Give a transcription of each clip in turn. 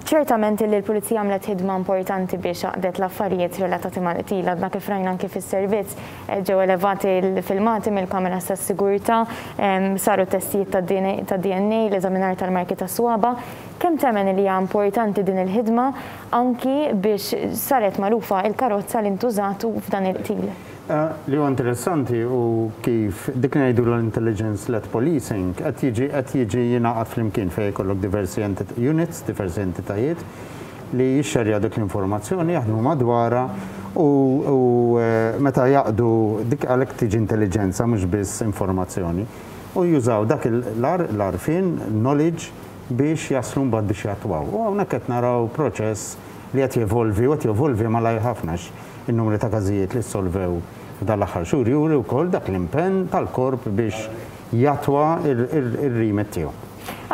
ċertament li l-Pulizija għamlet ħidma importanti biex għaqdet l-affarijiet relatati mal-qtil. Għadna kif rajna anke fis-servizz ġew elevati l-filmati mill-kamera tas-sigurtà, saru testijiet ta' DNA, l-eżaminar tal-marki tas-swaba. Kemm temmen li hija importanti din il-ħidma anki biex saret magħrufa il-karozza li ntużatu f'dan il-qtil? Li huwa interessanti u kif dik ngħidu l-intelligence-led policing qed jiġi jingħaqad flimkien fejn jkollok diversi units, diversi entitajiet li jixxerja dik l-informazzjoni jaħdmu madwarha u meta jaqdu dik għalhekk tiġi intelligenza mhux biss informazzjoni u jużaw dak l-arfin, knowledge biex jaslu mbagħad biex jattwaw. U hawnhekk qed naraw proċess li qed jevolvi malajr ħafna in-numri ta' każijiet li ssolvew dal-aħħar xhur juri wkoll dak l-impenn tal-korp biex jatwa ir-rimet tiegħu.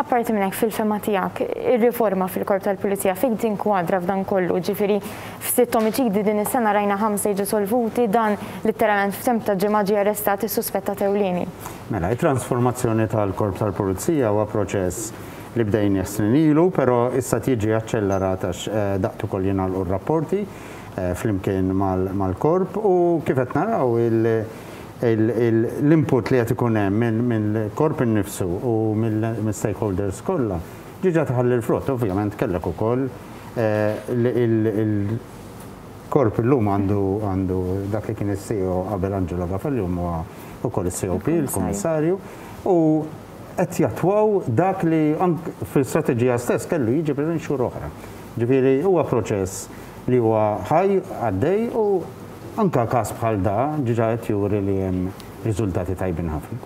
Apparti minn hekk fil-fema tiegħek, ir-riforma fil-Korp tal-Pulizija fejn tinkwadra f'dan kollu, ġifieri f'6 omiċidi din is-sena rajna 5 jiġu solvuti, dan litteralment f'temp ta' ġimgħa ġie arrestat is-suspettat ewlieni. Mela, it-transformazzjoni tal-Korp tal-Pulizija huwa proċess li bdejn snin ilu, però issa tiġi aċċelerat għax daqtu ukoll jingħalqu r-rapporti flimkien mal-korp u kif qed naraw l-input li qed ikun hemm mill-korp innifsu u mill-stakeholders kollha ġiġa taħalli l-frott. Ovvjament kellek ukoll il-korp illum għandu dak li kien is-CEO qabel Angelo Gaffalli huwa ukoll is-COP, il-Kummissarju, u qed jattwaw dak li fil-strateġija stess kellu jiġi preżent xhur oħra. Ġifieri huwa proċess li huwa ħaj għaddej u anke każ bħal da ġiġa qed juri li hemm riżultati tajbin ħafna.